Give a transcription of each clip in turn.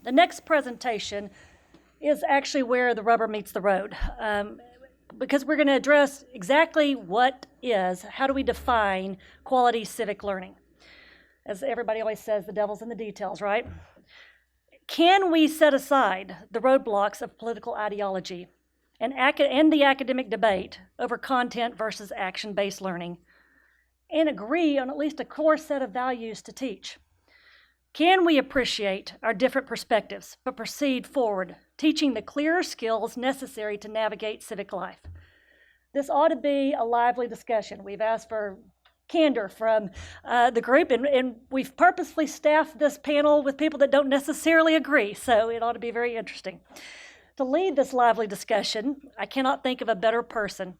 The next presentation is actually where the rubber meets the road, because we're going to address exactly how do we define quality civic learning. As everybody always says, the devil's in the details, right? Can we set aside the roadblocks of political ideology and the academic debate over content versus action-based learning and agree on at least a core set of values to teach? Can we appreciate our different perspectives but proceed forward, teaching the clearer skills necessary to navigate civic life? This ought to be a lively discussion. We've asked for candor from the group, and we've purposely staffed this panel with people that don't necessarily agree, so it ought to be very interesting. To lead this lively discussion, I cannot think of a better person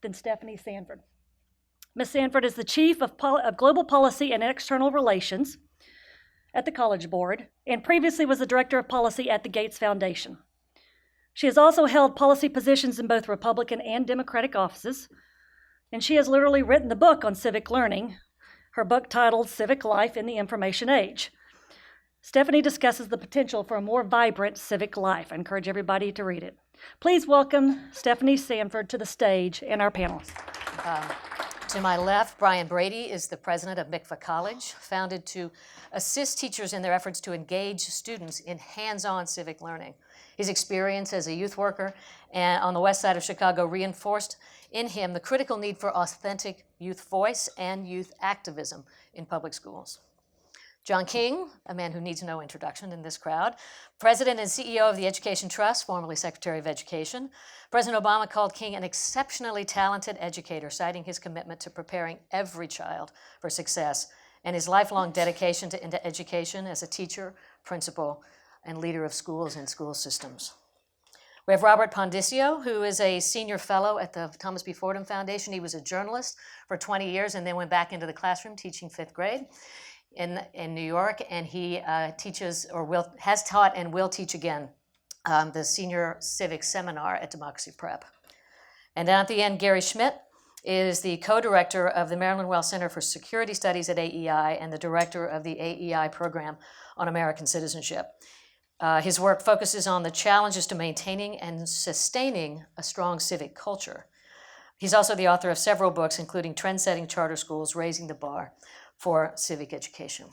than Stefanie Sanford. Ms. Sanford is the Chief of Global Policy and External Relations at the College Board, and previously was the Director of Policy at the Gates Foundation. She has also held policy positions in both Republican and Democratic offices, and she has literally written the book on civic learning, her book titled Civic Life in the Information Age. Stefanie discusses the potential for a more vibrant civic life. I encourage everybody to read it. Please welcome Stefanie Sanford to the stage and our panelists. To my left, Brian Brady is the president of Mikva College, founded to assist teachers in their efforts to engage students in hands-on civic learning. His experience as a youth worker and on the west side of Chicago reinforced in him the critical need for authentic youth voice and youth activism in public schools. John King, a man who needs no introduction in this crowd, president and CEO of the Education Trust, formerly Secretary of Education. President Obama called King an exceptionally talented educator, citing his commitment to preparing every child for success and his lifelong dedication to education as a teacher, principal, and leader of schools and school systems. We have Robert Pondiscio, who is a senior fellow at the Thomas B. Fordham Foundation. He was a journalist for 20 years and then went back into the classroom teaching fifth grade in New York, and he has taught and will teach again the Senior Civics Seminar at Democracy Prep. And then at the end, Gary Schmidt is the co-director of the Marilyn Well Center for Security Studies at AEI and the director of the AEI program on American citizenship. His work focuses on the challenges to maintaining and sustaining a strong civic culture. He's also the author of several books, including Trend-Setting Charter Schools, Raising the Bar for Civic Education.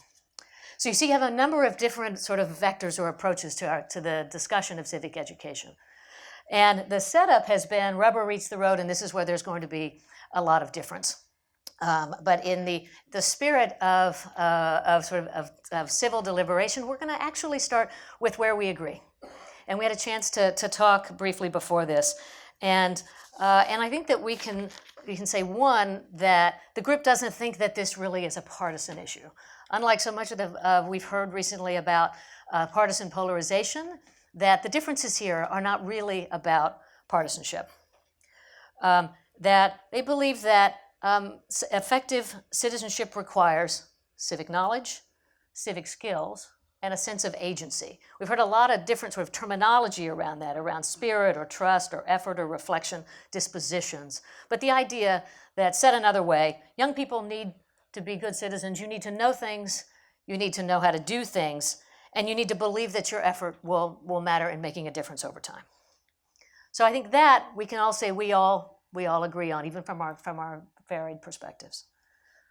So you see, you have a number of different sort of vectors or approaches to the discussion of civic education. And the setup has been rubber meets the road, and this is where there's going to be a lot of difference. But in the spirit of civil deliberation, we're going to actually start with where we agree. And we had a chance to talk briefly before this. And I think that we can say, one, that the group doesn't think that this really is a partisan issue. Unlike so much of we've heard recently about partisan polarization, that the differences here are not really about partisanship. That they believe that effective citizenship requires civic knowledge, civic skills, and a sense of agency. We've heard a lot of different sort of terminology around that, around spirit or trust or effort or reflection, dispositions. But the idea that, said another way, young people need to be good citizens. You need to know things, you need to know how to do things, and you need to believe that your effort will matter in making a difference over time. So I think that we can all say we all agree on, even from our varied perspectives.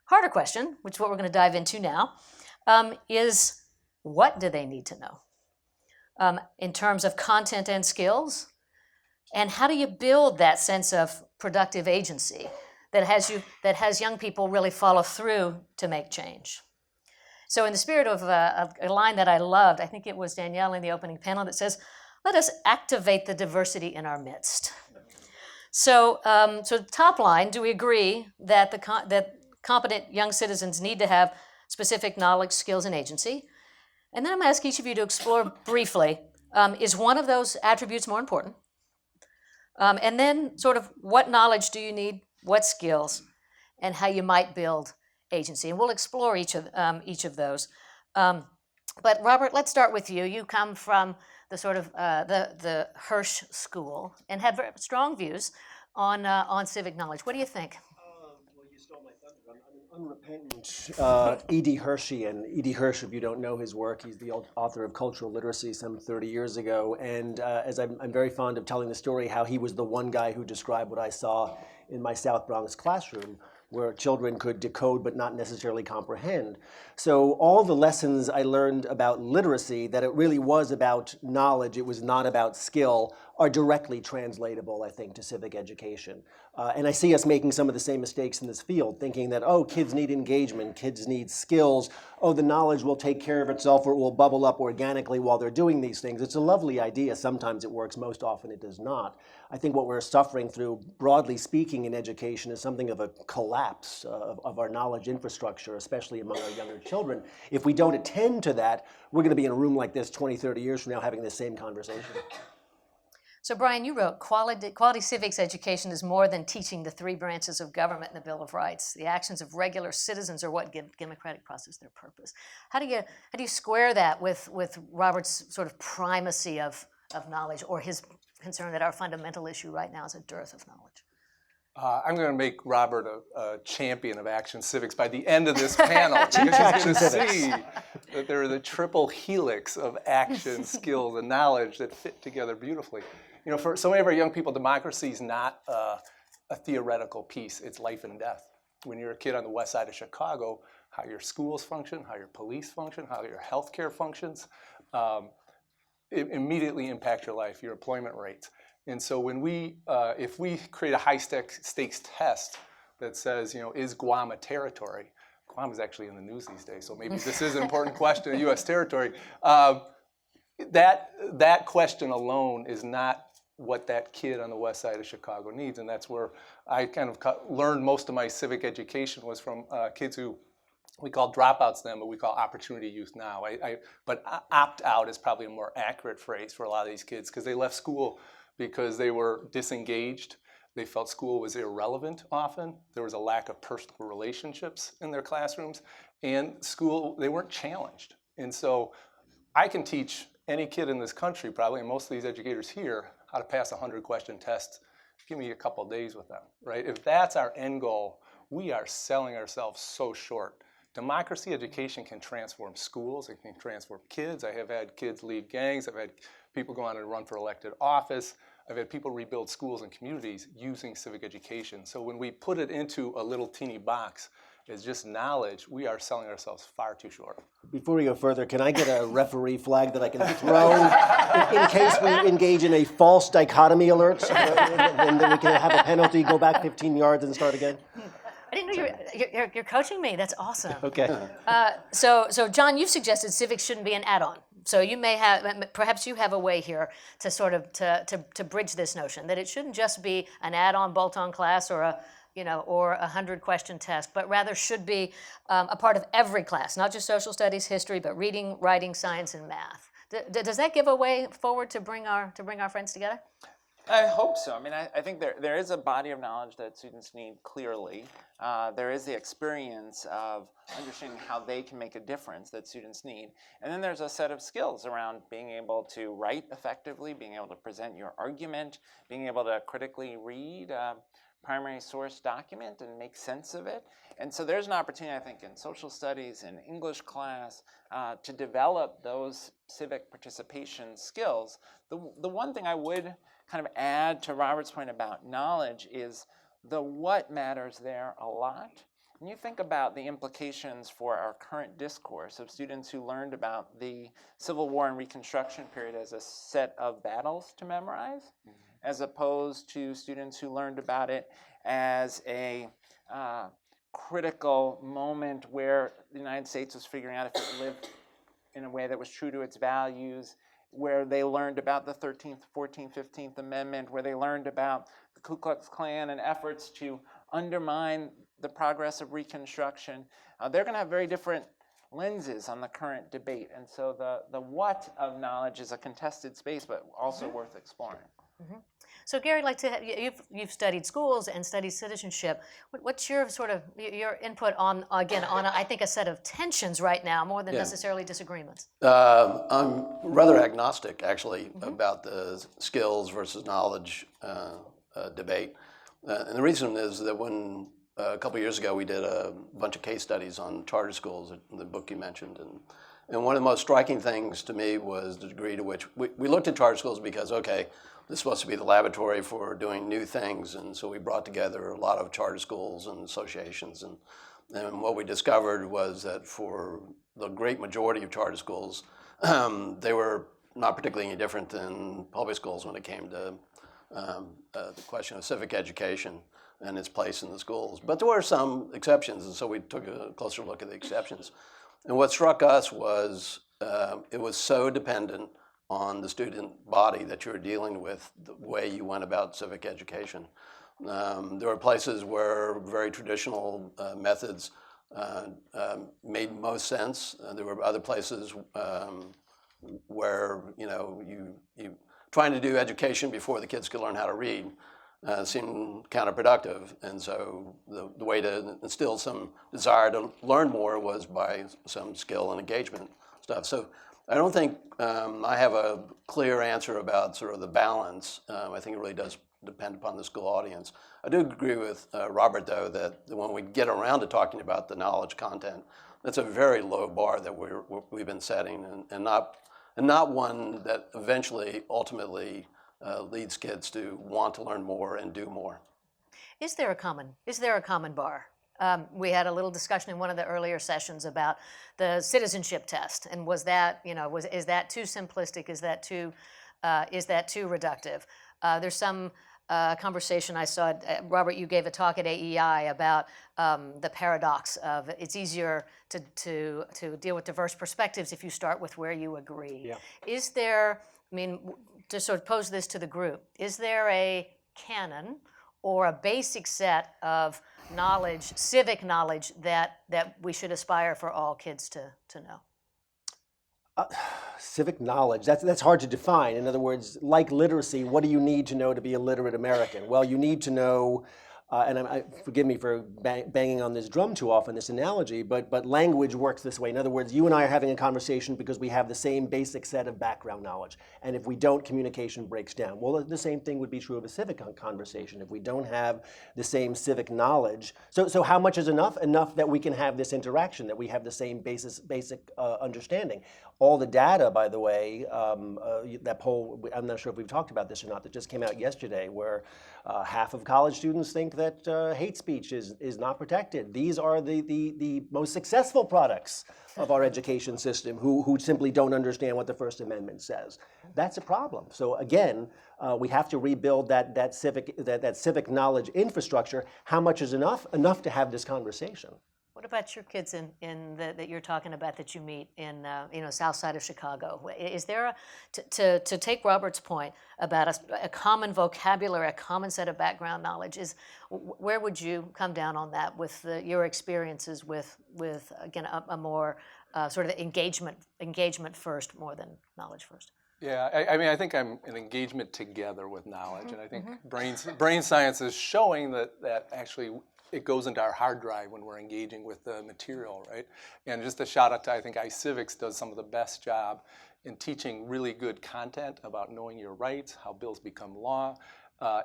Harder question, which is what we're going to dive into now, is what do they need to know in terms of content and skills, and how do you build that sense of productive agency that has young people really follow through to make change? So in the spirit of a line that I loved, I think it was Danielle in the opening panel that says, "Let us activate the diversity in our midst." So the top line, do we agree that that competent young citizens need to have specific knowledge, skills, and agency? And then I'm going to ask each of you to explore briefly, is one of those attributes more important? And then sort of what knowledge do you need, what skills, and how you might build agency. And we'll explore each of those. But Robert, let's start with you. You come from the sort of the Hirsch School and have very strong views on civic knowledge. What do you think? Well, you stole my thunder. Unrepentant E.D. Hershey, and E.D. Hirsch, if you don't know his work, he's the author of Cultural Literacy some 30 years ago. And as I'm very fond of telling the story, how he was the one guy who described what I saw in my South Bronx classroom, where children could decode but not necessarily comprehend. So all the lessons I learned about literacy, that it really was about knowledge, it was not about skill, are directly translatable, I think, to civic education. And I see us making some of the same mistakes in this field, thinking that, oh, kids need engagement, kids need skills, oh, the knowledge will take care of itself or it will bubble up organically while they're doing these things. It's a lovely idea. Sometimes it works, most often it does not. I think what we're suffering through, broadly speaking, in education is something of a collapse of our knowledge infrastructure, especially among our younger children. If we don't attend to that, we're going to be in a room like this 20, 30 years from now having the same conversation. So Brian, you wrote, quality civics education is more than teaching the three branches of government in the Bill of Rights. The actions of regular citizens are what give democratic process their purpose. How do you square that with Robert's sort of primacy of knowledge, or his concern that our fundamental issue right now is a dearth of knowledge? I'm going to make Robert a champion of action civics by the end of this panel, because he's going to see that they're the triple helix of action, skills, and knowledge that fit together beautifully. You know, for so many of our young people, democracy is not a theoretical piece. It's life and death. When you're a kid on the west side of Chicago, how your schools function, how your police function, how your healthcare functions, it immediately impacts your life, your employment rates. And so when if we create a high-stakes test that says, you know, is Guam a territory? Guam is actually in the news these days, so maybe this is an important question, U.S. territory. That question alone is not what that kid on the west side of Chicago needs, and that's where I kind of learned most of my civic education was from kids who we call dropouts then, but we call opportunity youth now. But opt-out is probably a more accurate phrase for a lot of these kids, because they left school because they were disengaged. They felt school was irrelevant often. There was a lack of personal relationships in their classrooms. And school, they weren't challenged. And so I can teach any kid in this country, probably, and most of these educators here, how to pass a 100-question test. Give me a couple of days with them, right? If that's our end goal, we are selling ourselves so short. Democracy education can transform schools. It can transform kids. I have had kids leave gangs. I've had people go on and run for elected office. I've had people rebuild schools and communities using civic education. So when we put it into a little teeny box as just knowledge, we are selling ourselves far too short. Before we go further, can I get a referee flag that I can throw in case we engage in a false dichotomy alert, and then we can have a penalty, go back 15 yards and start again? I didn't know you're coaching me. That's awesome. Okay. So John, you've suggested civics shouldn't be an add-on. So you may have, perhaps you have a way here to sort of to bridge this notion that it shouldn't just be an add-on, bolt-on class or a 100-question test, but rather should be a part of every class, not just social studies, history, but reading, writing, science, and math. Does that give a way forward to bring our friends together? I hope so. I mean, I think there is a body of knowledge that students need clearly. There is the experience of understanding how they can make a difference that students need. And then there's a set of skills around being able to write effectively, being able to present your argument, being able to critically read a primary source document and make sense of it. And so there's an opportunity, I think, in social studies and English class to develop those civic participation skills. The one thing I would kind of add to Robert's point about knowledge is the what matters there a lot. When you think about the implications for our current discourse of students who learned about the Civil War and Reconstruction period as a set of battles to memorize, as opposed to students who learned about it as a critical moment where the United States was figuring out if it lived in a way that was true to its values, where they learned about the 13th, 14th, 15th Amendment, where they learned about the Ku Klux Klan and efforts to undermine the progress of Reconstruction. They're going to have very different lenses on the current debate. And so the what of knowledge is a contested space, but also worth exploring. Mm-hmm. So Gary, you've studied schools and studied citizenship. What's your sort of your input on I think a set of tensions right now more than necessarily disagreements? I'm rather agnostic actually about the skills versus knowledge debate, and the reason is that when a couple of years ago, we did a bunch of case studies on charter schools, the book you mentioned. And one of the most striking things to me was the degree to which we looked at charter schools because, okay, this is supposed to be the laboratory for doing new things. And so we brought together a lot of charter schools and associations. And what we discovered was that for the great majority of charter schools, they were not particularly any different than public schools when it came to the question of civic education and its place in the schools. But there were some exceptions, and so we took a closer look at the exceptions. And what struck us was it was so dependent on the student body that you were dealing with, the way you went about civic education. There were places where very traditional methods made most sense. There were other places where you trying to do education before the kids could learn how to read seemed counterproductive. And so the way to instill some desire to learn more was by some skill and engagement stuff. So I don't think I have a clear answer about sort of the balance. I think it really does depend upon the school audience. I do agree with Robert, though, that when we get around to talking about the knowledge content, that's a very low bar that we've been setting, and not one that eventually, ultimately, leads kids to want to learn more and do more. Is there a common bar? We had a little discussion in one of the earlier sessions about the citizenship test, and is that too simplistic? Is that too reductive? There's some conversation I saw. Robert, you gave a talk at AEI about the paradox of it's easier to deal with diverse perspectives if you start with where you agree. Yeah. Is there? I mean, to sort of pose this to the group, is there a canon or a basic set of knowledge, civic knowledge, that we should aspire for all kids to know? Civic knowledge, that's hard to define. In other words, like literacy, what do you need to know to be a literate American? Well, you need to know, and forgive me for banging on this drum too often, this analogy, but language works this way. In other words, you and I are having a conversation because we have the same basic set of background knowledge. And if we don't, communication breaks down. Well, the same thing would be true of a civic conversation. If we don't have the same civic knowledge, so how much is enough? Enough that we can have this interaction, that we have the same basic understanding. All the data, by the way, that poll, I'm not sure if we've talked about this or not, that just came out yesterday, where half of college students think that hate speech is not protected. These are the most successful products of our education system who simply don't understand what the First Amendment says. That's a problem. So again, we have to rebuild that civic knowledge infrastructure. How much is enough? Enough to have this conversation. What about your kids that you're talking about that you meet in south side of Chicago? Is there to take Robert's point about a common vocabulary, a common set of background knowledge? Where would you come down on that with your experiences with again a more sort of engagement first more than knowledge first? Yeah, I mean, I think I'm an engagement together with knowledge, and I think brain science is showing that actually it goes into our hard drive when we're engaging with the material, right? And just a shout out to, I think Civics does some of the best job in teaching really good content about knowing your rights, how bills become law,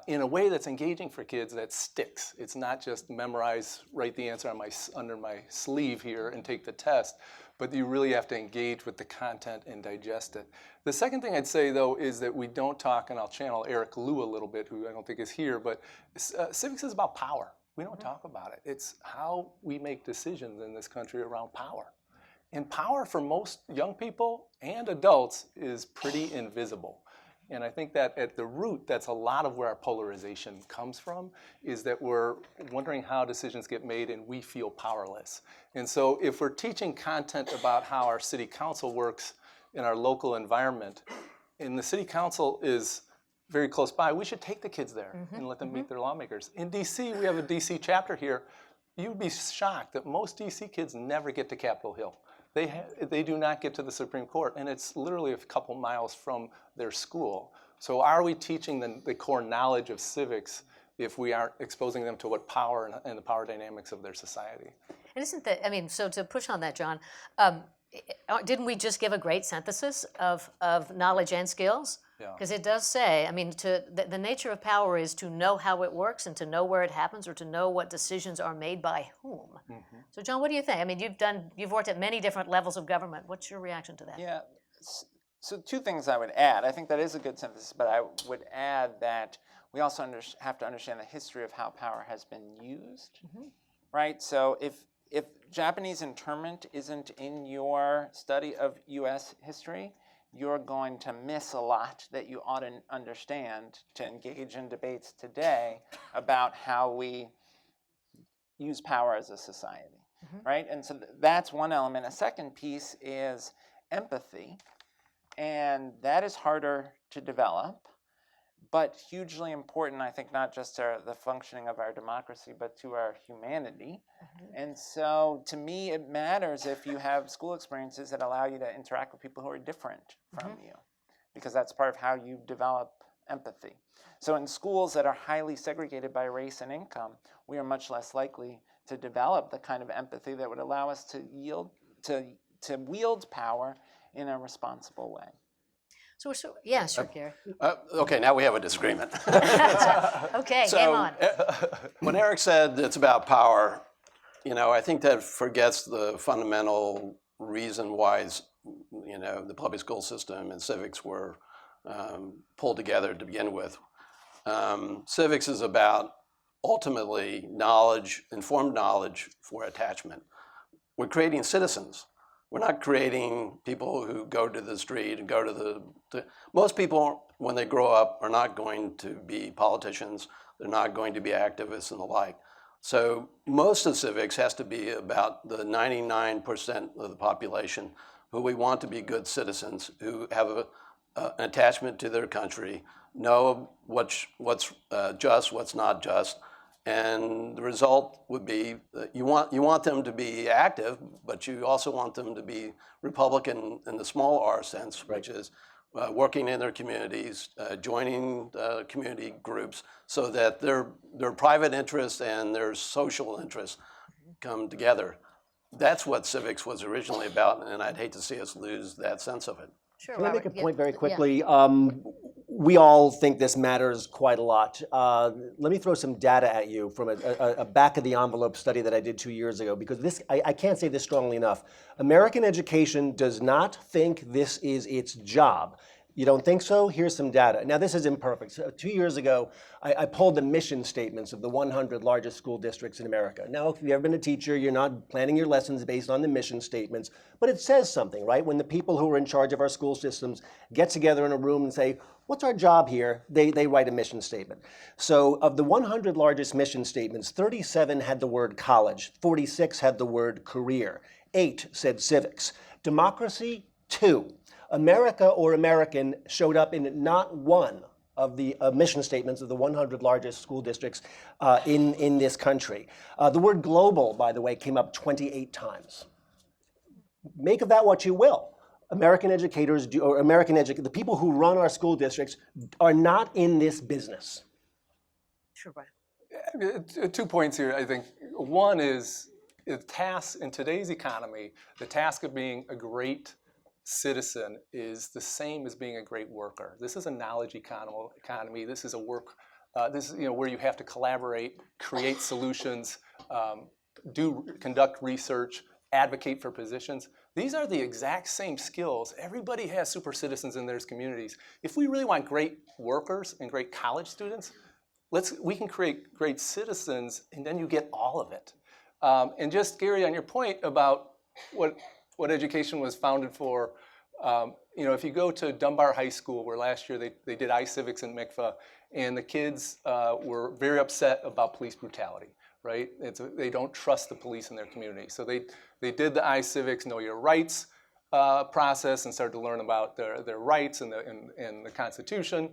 in a way that's engaging for kids that sticks. It's not just memorize, write the answer under my sleeve here and take the test, but you really have to engage with the content and digest it. The second thing I'd say, though, is that we don't talk, and I'll channel Eric Liu a little bit, who I don't think is here, but civics is about power. We don't talk about it. It's how we make decisions in this country around power. And power for most young people and adults is pretty invisible. And I think that at the root, that's a lot of where our polarization comes from, is that we're wondering how decisions get made and we feel powerless. And so if we're teaching content about how our city council works in our local environment, and the city council is very close by, we should take the kids there and let them meet their lawmakers. In DC, we have a DC chapter here. You'd be shocked that most DC kids never get to Capitol Hill. They do not get to the Supreme Court, and it's literally a couple miles from their school. So are we teaching the core knowledge of civics if we aren't exposing them to what power and the power dynamics of their society? And isn't that, I mean, so to push on that, John, didn't we just give a great synthesis of knowledge and skills? Yeah. Because it does say, I mean, the nature of power is to know how it works and to know where it happens or to know what decisions are made by whom. So John, what do you think? I mean, you've worked at many different levels of government. What's your reaction to that? Yeah. So two things I would add. I think that is a good synthesis, but I would add that we also have to understand the history of how power has been used, right? So if Japanese internment isn't in your study of U.S. history, you're going to miss a lot that you ought to understand to engage in debates today about how we use power as a society, right? And so that's one element. A second piece is empathy, and that is harder to develop, but hugely important, I think, not just to the functioning of our democracy, but to our humanity. And so to me, it matters if you have school experiences that allow you to interact with people who are different from you, because that's part of how you develop empathy. So in schools that are highly segregated by race and income, we are much less likely to develop the kind of empathy that would allow us to wield power in a responsible way. So yeah, sure, Gary. Okay, now we have a disagreement. Okay, game on. When Eric said it's about power, I think that forgets the fundamental reason why, the public school system and civics were pulled together to begin with. Civics is about ultimately knowledge, informed knowledge for attachment. We're creating citizens. We're not creating people who go to the street and go to most people, when they grow up, are not going to be politicians. They're not going to be activists and the like. So most of civics has to be about the 99% of the population who we want to be good citizens, who have an attachment to their country, know what's just, what's not just. And the result would be that you want them to be active, but you also want them to be Republican in the small R sense, which is working in their communities, joining community groups, so that their private interests and their social interests come together. That's what civics was originally about, and I'd hate to see us lose that sense of it. Sure, Can I make a Robert. point very Yeah. quickly? We all think this matters quite a lot. Let me throw some data at you from a back-of-the-envelope study that I did 2 years ago, because this, I can't say this strongly enough. American education does not think this is its job. You don't think so? Here's some data. Now, this is imperfect. So 2 years ago, I pulled the mission statements of the 100 largest school districts in America. Now, if you've ever been a teacher, you're not planning your lessons based on the mission statements, but it says something, right? When the people who are in charge of our school systems get together in a room and say, what's our job here? They write a mission statement. So of the 100 largest mission statements, 37 had the word college, 46 had the word career, 8 said civics. Democracy, 2. America or American showed up in not one of the mission statements of the 100 largest school districts in this country. The word global, by the way, came up 28 times. Make of that what you will. American educators, or the people who run our school districts are not in this business. Sure, Brian. 2 points here, I think. One is the task in today's economy, the task of being a great citizen is the same as being a great worker. This is a knowledge economy. This is a work. This is where you have to collaborate, create solutions, conduct research, advocate for positions. These are the exact same skills. Everybody has super citizens in their communities. If we really want great workers and great college students, we can create great citizens, and then you get all of it. And just, Gary, on your point about what education was founded for, if you go to Dunbar High School, where last year they did iCivics and Mikva, and the kids were very upset about police brutality, right? They don't trust the police in their community. So they did the iCivics Know Your Rights process and started to learn about their rights and the Constitution.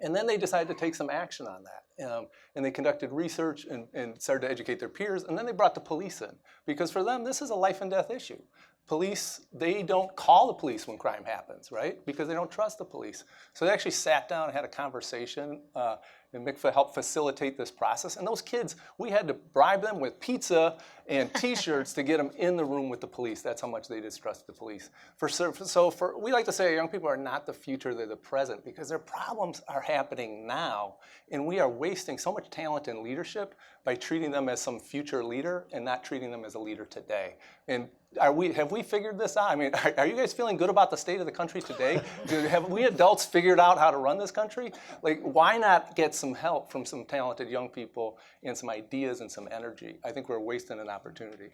And then they decided to take some action on that. And they conducted research and started to educate their peers. And then they brought the police in. Because for them, this is a life and death issue. Police, they don't call the police when crime happens, right? Because they don't trust the police. So they actually sat down and had a conversation. And Mikva helped facilitate this process. And those kids, we had to bribe them with pizza and T-shirts to get them in the room with the police. That's how much they distrust the police. We like to say young people are not the future, they're the present, because their problems are happening now, and we are wasting so much talent and leadership by treating them as some future leader and not treating them as a leader today. And have we figured this out? I mean, are you guys feeling good about the state of the country today? Have we adults figured out how to run this country? Like, why not get some help from some talented young people and some ideas and some energy? I think we're wasting an opportunity.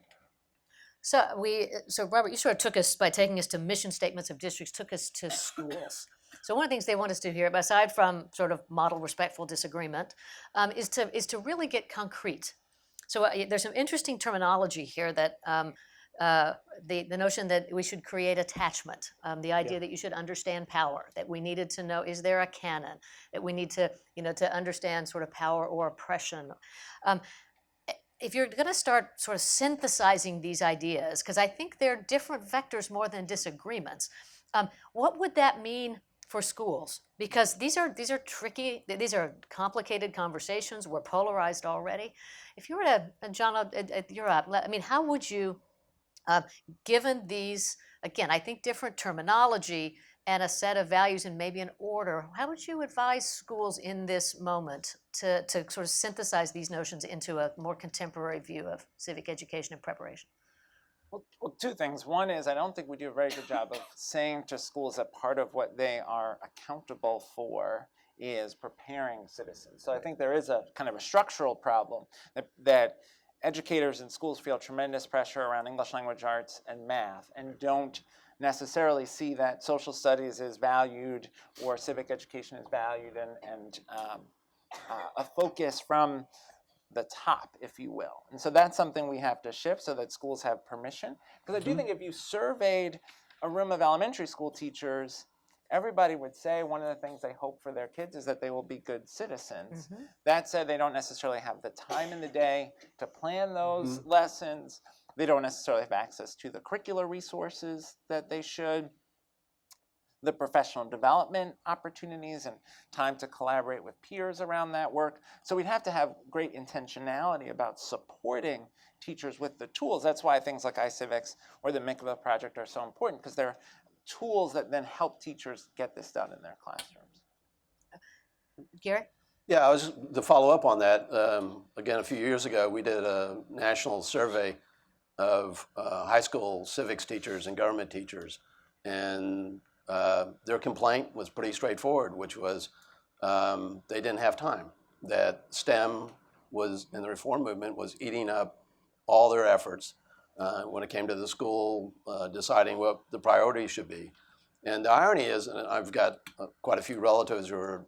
So Robert, you sort of took us, by taking us to mission statements of districts, took us to schools. So one of the things they want us to hear, aside from sort of model respectful disagreement, is to really get concrete. So there's some interesting terminology here that the notion that we should create attachment, the idea that you should understand power, that we needed to know, is there a canon, that we need to, to understand sort of power or oppression. If you're going to start sort of synthesizing these ideas, because I think they're different vectors more than disagreements, what would that mean for schools? Because these are tricky, these are complicated conversations. We're polarized already. If you were to, John, you're up. I mean, how would you, given these, again, I think different terminology and a set of values and maybe an order, how would you advise schools in this moment to sort of synthesize these notions into a more contemporary view of civic education and preparation? Well, two things. One is I don't think we do a very good job of saying to schools that part of what they are accountable for is preparing citizens. So I think there is a kind of a structural problem that educators in schools feel tremendous pressure around English language arts and math and don't necessarily see that social studies is valued or civic education is valued and a focus from the top, if you will. And so that's something we have to shift so that schools have permission. Because I do think if you surveyed a room of elementary school teachers, everybody would say one of the things they hope for their kids is that they will be good citizens. That said, they don't necessarily have the time in the day to plan those lessons. They don't necessarily have access to the curricular resources that they should, the professional development opportunities and time to collaborate with peers around that work. So we'd have to have great intentionality about supporting teachers with the tools. That's why things like iCivics or the Mikva project are so important, because they're tools that then help teachers get this done in their classrooms. Gary? Yeah, I was to follow up on that. Again, a few years ago, we did a national survey of high school civics teachers and government teachers, and their complaint was pretty straightforward, which was they didn't have time. That STEM was, in the reform movement, was eating up all their efforts when it came to the school deciding what the priorities should be. And the irony is, and I've got quite a few relatives who are,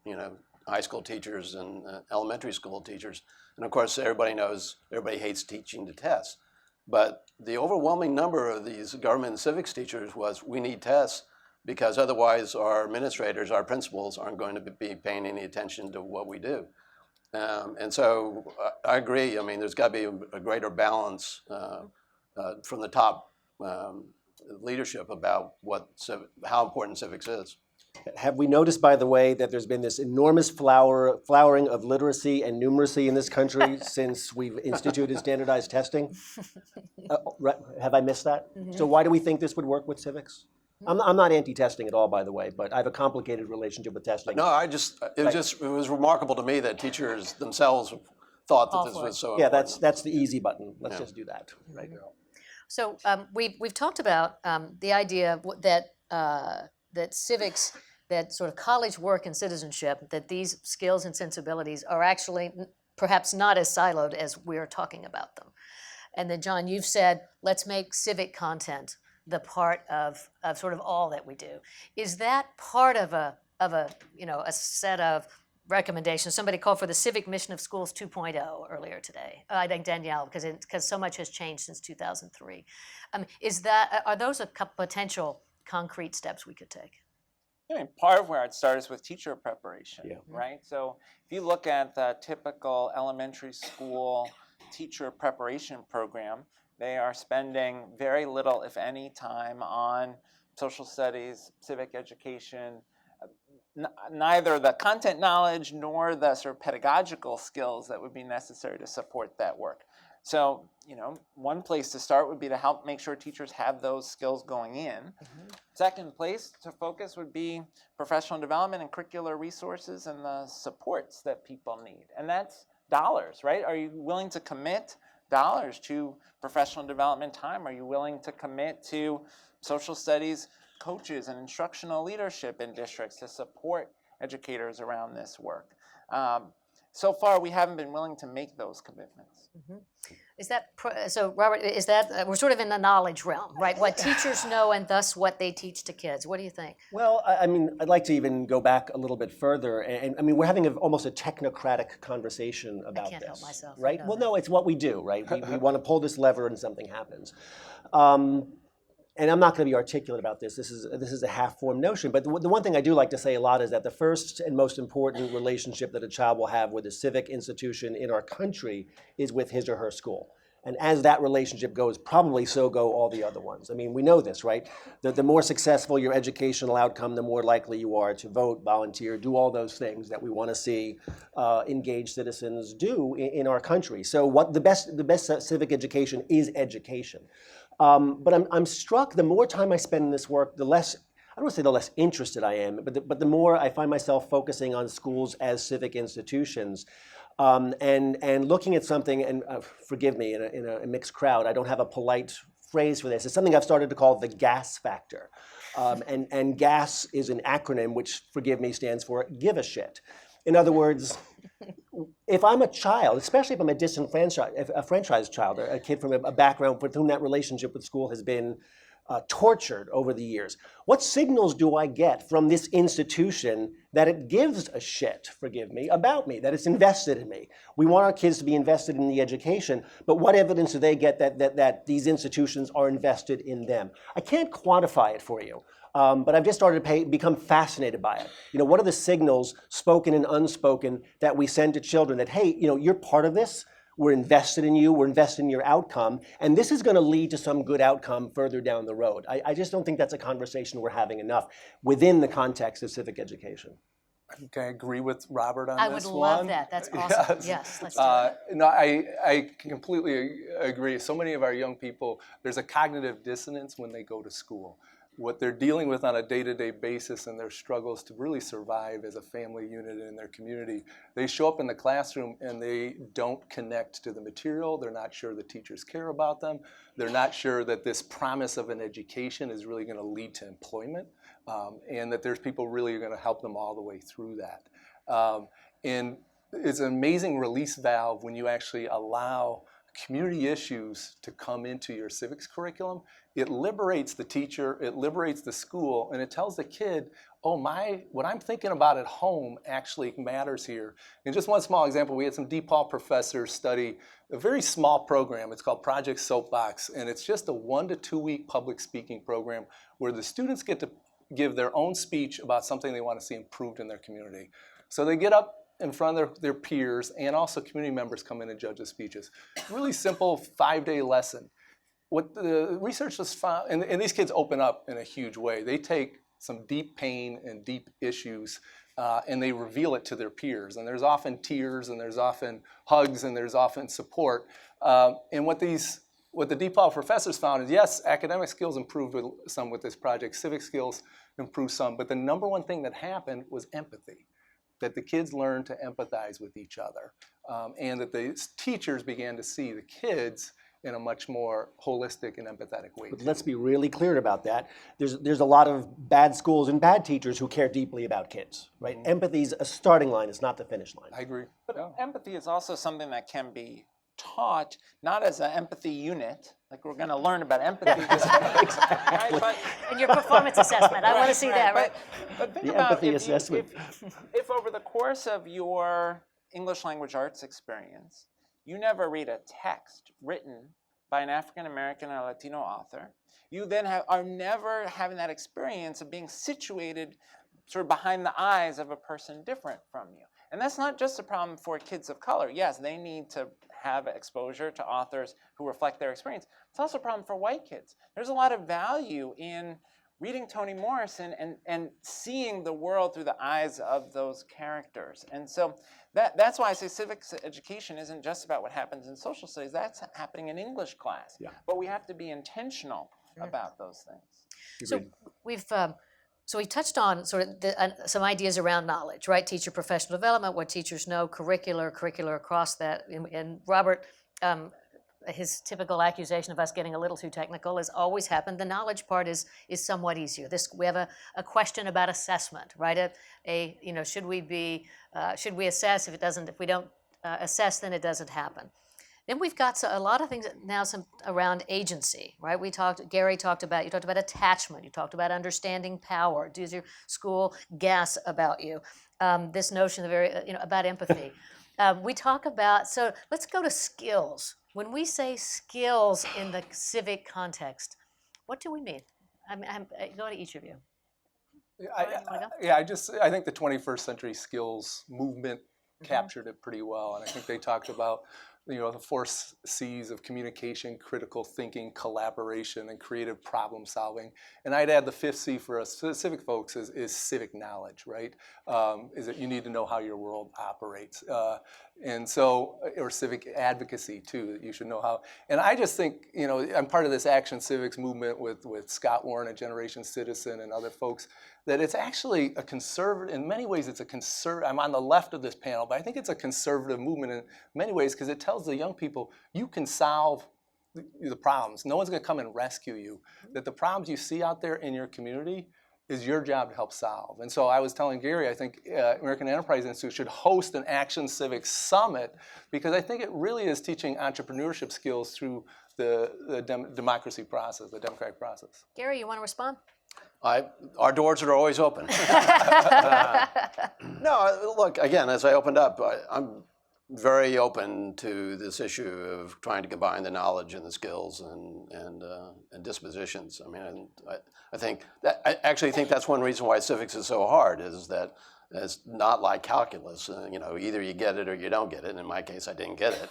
high school teachers and elementary school teachers, and of course everybody knows, everybody hates teaching to tests. But the overwhelming number of these government and civics teachers was, we need tests because otherwise our administrators, our principals aren't going to be paying any attention to what we do. And so I agree. I mean, there's got to be a greater balance from the top leadership about how important civics is. Have we noticed, by the way, that there's been this enormous flowering of literacy and numeracy in this country since we've instituted standardized testing? Have I missed that? So why do we think this would work with civics? I'm not anti-testing at all, by the way, but I have a complicated relationship with testing. No, it was remarkable to me that teachers themselves thought that this was so important. Yeah, that's the easy button. Let's just do that. Right. So we've talked about the idea that civics, that sort of college work and citizenship, that these skills and sensibilities are actually perhaps not as siloed as we're talking about them. And then, John, you've said, let's make civic content the part of sort of all that we do. Is that part of a set of recommendations? Somebody called for the civic mission of schools 2.0 earlier today. I think Danielle, because so much has changed since 2003. Are those a potential concrete steps we could take? I mean, part of where it starts is with teacher preparation, right? So if you look at the typical elementary school teacher preparation program, they are spending very little, if any, time on social studies, civic education, neither the content knowledge nor the sort of pedagogical skills that would be necessary to support that work. So, one place to start would be to help make sure teachers have those skills going in. Second place to focus would be professional development and curricular resources and the supports that people need. And that's dollars, right? Are you willing to commit dollars to professional development time? Are you willing to commit to social studies coaches and instructional leadership in districts to support educators around this work? So far, we haven't been willing to make those commitments. Is that, so Robert, is that, we're sort of in the knowledge realm, right? What teachers know and thus what they teach to kids. What do you think? Well, I mean, I'd like to even go back a little bit further. And I mean, we're having almost a technocratic conversation about this. I can't help myself. Right? Well, no, it's what we do, right? We want to pull this lever and something happens. And I'm not going to be articulate about this. This is a half-formed notion. But the one thing I do like to say a lot is that the first and most important relationship that a child will have with a civic institution in our country is with his or her school. And as that relationship goes, probably so go all the other ones. I mean, we know this, right? The more successful your educational outcome, the more likely you are to vote, volunteer, do all those things that we want to see engaged citizens do in our country. So what the best civic education is education. But I'm struck, the more time I spend in this work, the less, I don't want to say the less interested I am, but the more I find myself focusing on schools as civic institutions. And looking at something, and forgive me, in a mixed crowd, I don't have a polite phrase for this. It's something I've started to call the gas factor. And GAS is an acronym which, forgive me, stands for give a shit. In other words, if I'm a child, especially if I'm a disenfranchised child, a kid from a background with whom that relationship with school has been tortured over the years, what signals do I get from this institution that it gives a shit, forgive me, about me, that it's invested in me? We want our kids to be invested in the education, but what evidence do they get that these institutions are invested in them? I can't quantify it for you. But I've just started to become fascinated by it. What are the signals, spoken and unspoken, that we send to children that, hey, you're part of this, we're invested in you, we're invested in your outcome, and this is going to lead to some good outcome further down the road. I just don't think that's a conversation we're having enough within the context of civic education. Can I agree with Robert on I this would one? love that. That's awesome. Yes, let's do it. No, I completely agree. So many of our young people, there's a cognitive dissonance when they go to school. What they're dealing with on a day-to-day basis and their struggles to really survive as a family unit in their community, they show up in the classroom and they don't connect to the material. They're not sure the teachers care about them. They're not sure that this promise of an education is really going to lead to employment, and that there's people really going to help them all the way through that. And it's an amazing release valve when you actually allow community issues to come into your civics curriculum. It liberates the teacher, it liberates the school, and it tells the kid, oh, what I'm thinking about at home actually matters here. And just one small example, we had some DePaul professors study a very small program. It's called Project Soapbox, and it's just a 1 to 2 week public speaking program where the students get to give their own speech about something they want to see improved in their community. So they get up in front of their peers, and also community members come in and judge the speeches. Really simple 5-day lesson. What the research has found, and these kids open up in a huge way. They take some deep pain and deep issues, and they reveal it to their peers. And there's often tears, and there's often hugs, and there's often support. And what the DePaul professors found is, yes, academic skills improved with this project, civic skills improved some, but the number one thing that happened was empathy. That the kids learned to empathize with each other, and that the teachers began to see the kids in a much more holistic and empathetic way. But let's be really clear about that. There's a lot of bad schools and bad teachers who care deeply about kids, right? Mm-hmm. Empathy's a starting line, it's not the finish line. I agree. But empathy is also something that can be taught, not as an empathy unit, like we're going to learn about empathy. Exactly. Right? In your performance assessment, I want to see that, right? But think the about empathy assessment. If over the course of your English language arts experience, you never read a text written by an African American or Latino author, you then are never having that experience of being situated sort of behind the eyes of a person different from you. And that's not just a problem for kids of color. Yes, they need to have exposure to authors who reflect their experience. It's also a problem for white kids. There's a lot of value in reading Toni Morrison and seeing the world through the eyes of those characters. And so that's why I say civics education isn't just about what happens in social studies. That's happening in English class. Yeah. But we have to be intentional about those things. So we touched on sort of some ideas around knowledge, right? Teacher professional development, what teachers know, curricular across that. And Robert, his typical accusation of us getting a little too technical has always happened. The knowledge part is somewhat easier. We have a question about assessment, right? Should we assess? If we don't assess, then it doesn't happen. Then we've got a lot of things now around agency, right? You talked about attachment, you talked about understanding power. Does your school guess about you? This notion of about empathy. We talk about, so let's go to skills. When we say skills in the civic context, what do we mean? Go to each of you. I think the 21st century skills movement captured it pretty well, and I think they talked about the 4 C's of communication, critical thinking, collaboration, and creative problem solving. And I'd add the 5th C for us civic folks is civic knowledge, right? Is that you need to know how your world operates. And so, or civic advocacy too, that you should know how. And I just think, I'm part of this Action Civics movement with Scott Warren, a Generation Citizen, and other folks, that it's actually a conservative, in many ways it's a conservative, I'm on the left of this panel, but I think it's a conservative movement in many ways because it tells the young people, you can solve the problems. No one's gonna come and rescue you. That the problems you see out there in your community is your job to help solve. And so I was telling Gary, I think American Enterprise Institute should host an Action Civics Summit because I think it really is teaching entrepreneurship skills through the democracy process, the democratic process. Gary, you want to respond? Our doors are always open. No, look, again, as I opened up, I'm very open to this issue of trying to combine the knowledge and the skills and dispositions. I mean, I actually think that's one reason why civics is so hard, is that it's not like calculus. Either you get it or you don't get it. In my case, I didn't get it.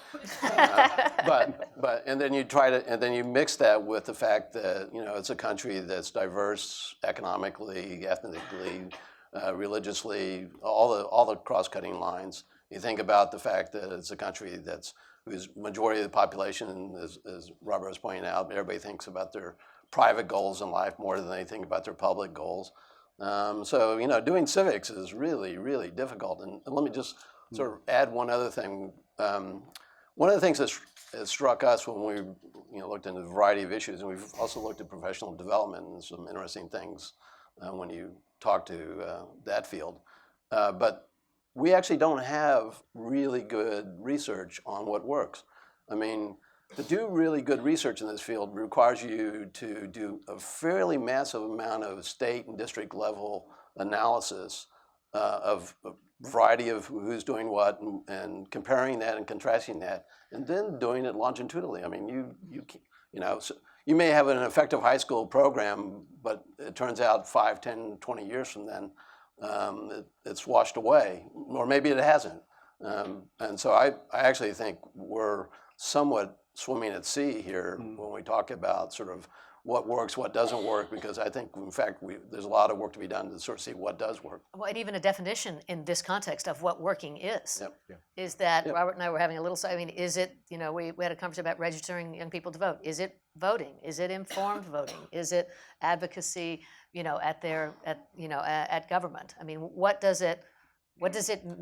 And then you mix that with the fact that it's a country that's diverse economically, ethnically, religiously, all the cross-cutting lines. You think about the fact that it's a country whose majority of the population, as Robert was pointing out, everybody thinks about their private goals in life more than they think about their public goals. So doing civics is really, really difficult. And let me just sort of add one other thing. One of the things that struck us when we looked into a variety of issues, and we've also looked at professional development and some interesting things when you talk to that field. But we actually don't have really good research on what works. I mean, to do really good research in this field requires you to do a fairly massive amount of state and district level analysis of a variety of who's doing what and comparing that and contrasting that, and then doing it longitudinally. I mean, you may have an effective high school program, but it turns out 5, 10, 20 years from then, it's washed away, or maybe it hasn't. And so I actually think we're somewhat swimming at sea here when we talk about sort of what works, what doesn't work, because I think, in fact, there's a lot of work to be done to sort of see what does work. Well, and even a definition in this context of what working is. Yep. Yeah. Is that, Robert and I were having a little, is it, we had a conversation about registering young people to vote. Is it voting? Is it informed voting? Is it advocacy, at government? I mean,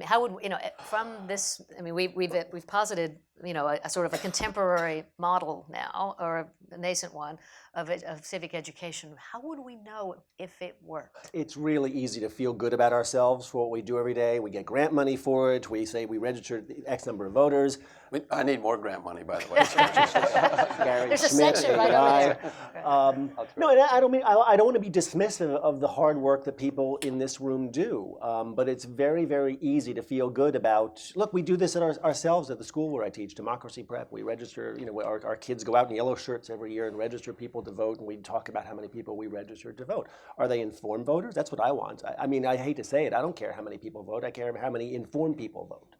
how would, from this, I mean, we've posited, a sort of a contemporary model now, or a nascent one, of civic education. How would we know if it worked? It's really easy to feel good about ourselves for what we do every day. We get grant money for it. We say we registered X number of voters. I need more grant money, by the way. There's a section right over there. No, and I don't want to be dismissive of the hard work that people in this room do, but it's very, very easy to feel good about, look, we do this ourselves at the school where I teach, Democracy Prep. We register, our kids go out in yellow shirts every year and register people to vote, and we talk about how many people we registered to vote. Are they informed voters? That's what I want. I mean, I hate to say it, I don't care how many people vote, I care how many informed people vote.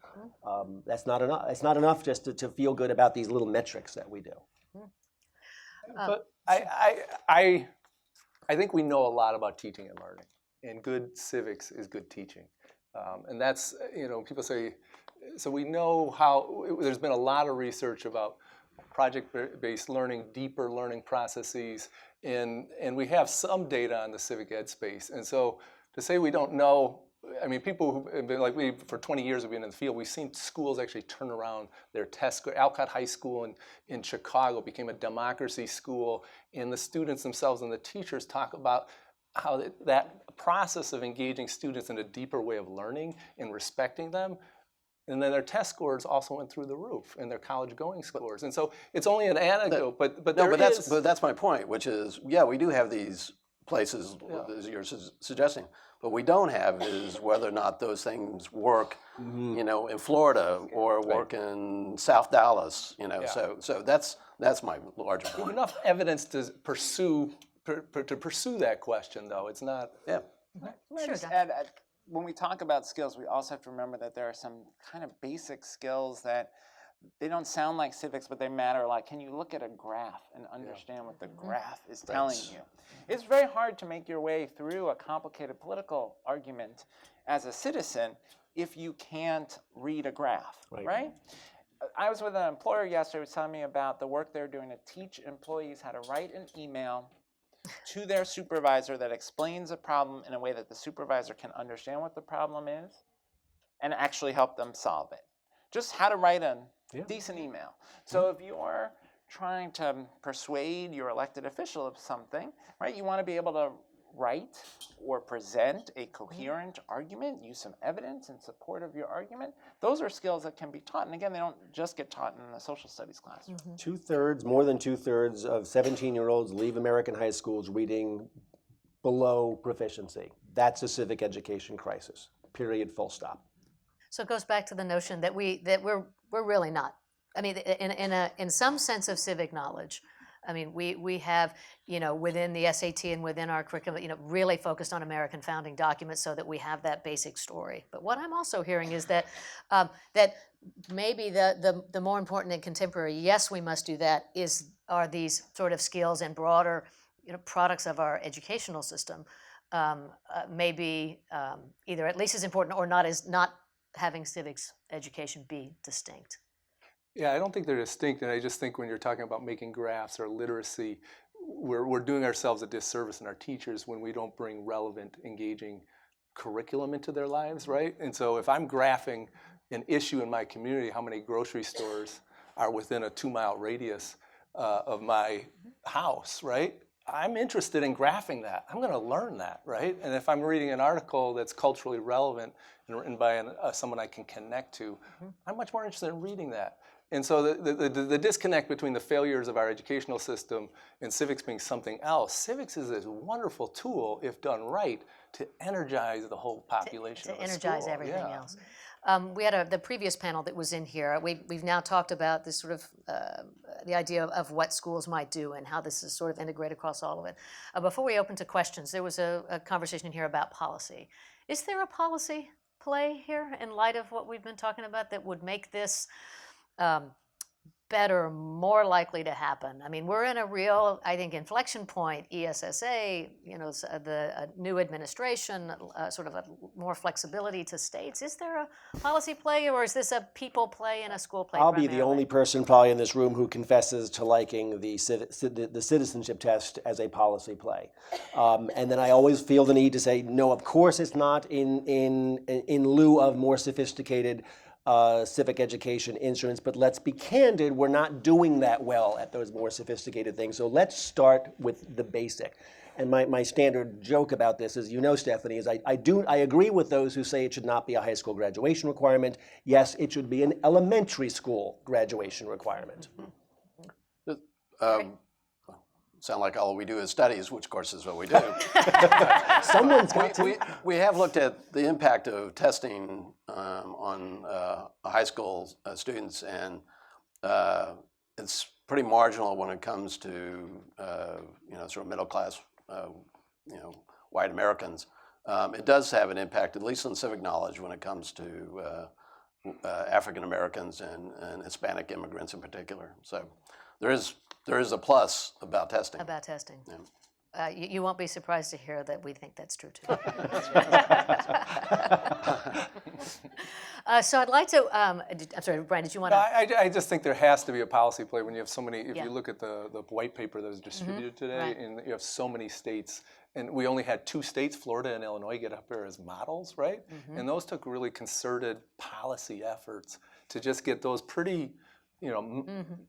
That's not enough. It's not enough just to feel good about these little metrics that we do. But I I think we know a lot about teaching and learning, and good civics is good teaching. And that's, people say, so we know how, there's been a lot of research about project-based learning, deeper learning processes, and we have some data on the civic ed space. And so to say we don't know, I mean, people who have been, like we, for 20 years have been in the field, we've seen schools actually turn around their test score. Alcott High School in Chicago became a democracy school, and the students themselves and the teachers talk about how that process of engaging students in a deeper way of learning and respecting them, and then their test scores also went through the roof, and their college-going scores. And so it's only an anecdote, but that's my point, which is, yeah, we do have these places, as you're suggesting, but we don't have is whether or not those things work, in Florida or work in South Dallas, So that's my larger point. Enough evidence to pursue that question, though. It's not. Yeah. Sure. Just add, when we talk about skills, we also have to remember that there are some kind of basic skills that they don't sound like civics, but they matter. Like, can you look at a graph and understand what the graph is telling you? It's very hard to make your way through a complicated political argument as a citizen if you can't read a graph, right? I was with an employer yesterday who was telling me about the work they're doing to teach employees how to write an email to their supervisor that explains a problem in a way that the supervisor can understand what the problem is and actually help them solve it. Just how to write a decent email. So if you're trying to persuade your elected official of something, right, you want to be able to write or present a coherent argument, use some evidence in support of your argument. Those are skills that can be taught. And again, they don't just get taught in the social studies classroom. More than two-thirds of 17-year-olds leave American high schools reading below proficiency. That's a civic education crisis, period, full stop. So it goes back to the notion that we're really not. I mean, in some sense of civic knowledge, I mean, we have, within the SAT and within our curriculum, really focused on American founding documents so that we have that basic story. But what I'm also hearing is that that maybe the more important and contemporary, yes, we must do that, are these sort of skills and broader, products of our educational system, maybe either at least as important or not having civics education be distinct. Yeah, I don't think they're distinct, and I just think when you're talking about making graphs or literacy, we're doing ourselves a disservice and our teachers when we don't bring relevant, engaging curriculum into their lives, right? And so if I'm graphing an issue in my community, how many grocery stores are within a 2-mile radius of my house, right? I'm interested in graphing that. I'm going to learn that, right? And if I'm reading an article that's culturally relevant and written by someone I can connect to, I'm much more interested in reading that. And so the disconnect between the failures of our educational system and civics being something else, civics is a wonderful tool, if done right, to energize the whole population of a school. To energize everything else. We had the previous panel that was in here. We've now talked about this sort of the idea of what schools might do and how this is sort of integrated across all of it. Before we open to questions, there was a conversation here about policy. Is there a policy play here in light of what we've been talking about that would make this better, more likely to happen? I mean, we're in a real, I think, inflection point. ESSA, the new administration, sort of a more flexibility to states. Is there a policy play, or is this a people play and a school play? I'll be the only person probably in this room who confesses to liking the citizenship test as a policy play, and then I always feel the need to say, no, of course it's not. In lieu of more sophisticated civic education instruments, but let's be candid, we're not doing that well at those more sophisticated things. So let's start with the basic. And my standard joke about this is, Stefanie, is I agree with those who say it should not be a high school graduation requirement. Yes, it should be an elementary school graduation requirement. Sound like all we do is studies, which of course is what we do. Someone's got to. We have looked at the impact of testing on high school students, and it's pretty marginal when it comes to sort of middle class, white Americans. It does have an impact, at least on civic knowledge, when it comes to African Americans and Hispanic immigrants in particular. So there is a plus about testing. About testing. You won't be surprised to hear that we think that's true too. So I'd like to, I'm sorry, Brian, did you want No, to? I just think there has to be a policy play when you have so many, if Yeah. you look at the white paper that was distributed today, right. and you have so many states, and we only had 2 states, Florida and Illinois, get up there as models, right? And those took really concerted policy efforts to just get those pretty,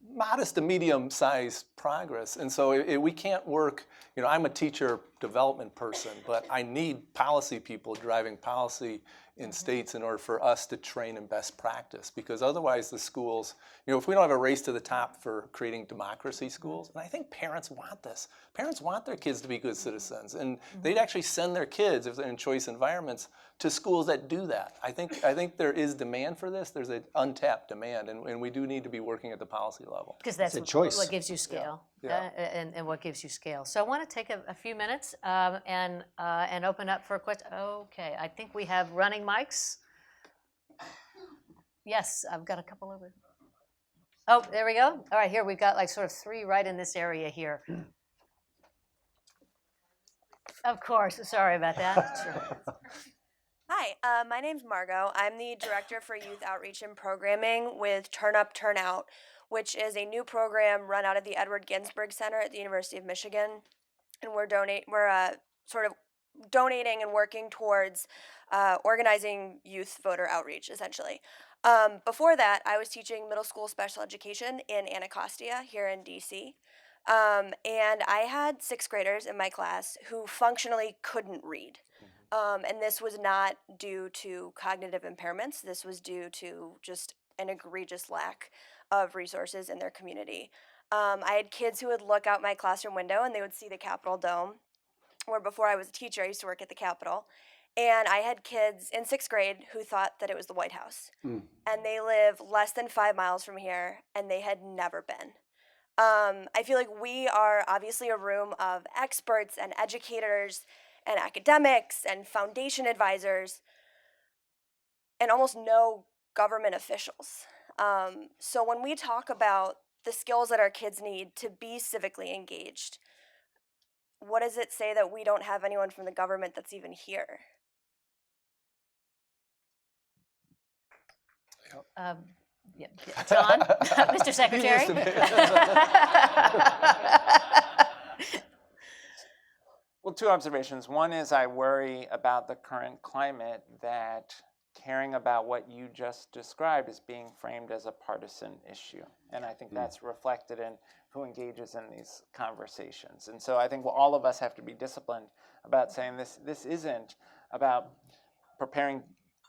modest to medium-sized progress. And so we can't work, I'm a teacher development person, but I need policy people driving policy in states in order for us to train in best practice, because otherwise the schools, if we don't have a race to the top for creating democracy schools, and I think parents want this. Parents want their kids to be good citizens, and they'd actually send their kids, if they're in choice environments, to schools that do that. I think there is demand for this. There's an untapped demand, and we do need to be working at the policy level. Because that's It's a choice. what gives you scale, Yeah. and what gives you scale. So I want to take a few minutes and open up for a question. Okay, I think we have running mics. Yes, I've got a couple over. Oh, there we go. All right, here we've got like sort of 3 right in this area here. Of course, sorry about that. Sure. Hi, my name's Margot. I'm the Director for Youth Outreach and Programming with Turn Up, Turn Out, which is a new program run out of the Edward Ginsburg Center at the University of Michigan. And we're sort of donating and working towards organizing youth voter outreach, essentially. Before that, I was teaching middle school special education in Anacostia here in DC. And I had 6th graders in my class who functionally couldn't read. And this was not due to cognitive impairments. This was due to just an egregious lack of resources in their community. I had kids who would look out my classroom window and they would see the Capitol Dome, where before I was a teacher, I used to work at the Capitol. And I had kids in 6th grade who thought that it was the White House. And they live less than 5 miles from here, and they had never been. I feel like we are obviously a room of experts and educators and academics and foundation advisors and almost no government officials. So when we talk about the skills that our kids need to be civically engaged, what does it say that we don't have anyone from the government that's even here? Yeah, it's on, Mr. Secretary. Well, 2 observations. One is I worry about the current climate that caring about what you just described is being framed as a partisan issue. And I think that's reflected in who engages in these conversations. And so I think all of us have to be disciplined about saying this isn't about preparing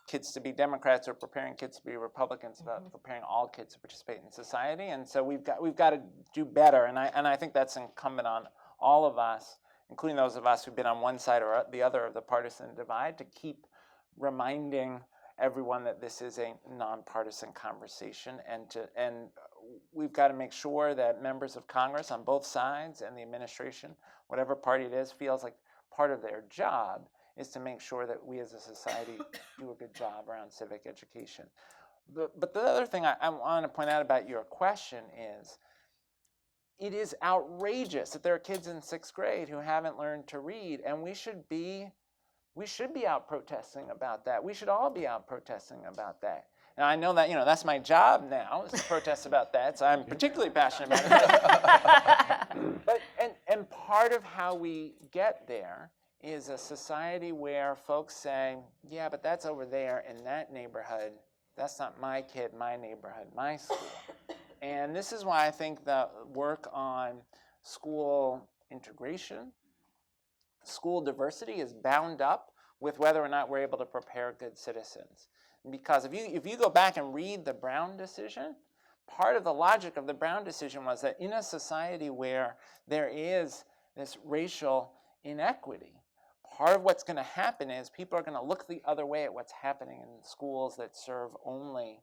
kids to be Democrats or preparing kids to be Republicans, it's about preparing all kids to participate in society. And so we've got to do better. And I think that's incumbent on all of us, including those of us who've been on one side or the other of the partisan divide, to keep reminding everyone that this is a nonpartisan conversation, and we've got to make sure that members of Congress on both sides and the administration, whatever party it is, feels like part of their job is to make sure that we as a society do a good job around civic education. But the other thing I want to point out about your question is, it is outrageous that there are kids in 6th grade who haven't learned to read, and we should be out protesting about that. We should all be out protesting about that. And I know that, that's my job now, is to protest about that, so I'm particularly passionate about it. But part of how we get there is a society where folks say, yeah, but that's over there in that neighborhood. That's not my kid, my neighborhood, my school. And this is why I think the work on school integration, school diversity is bound up with whether or not we're able to prepare good citizens. Because if you go back and read the Brown decision, part of the logic of the Brown decision was that in a society where there is this racial inequity, part of what's going to happen is people are going to look the other way at what's happening in schools that serve only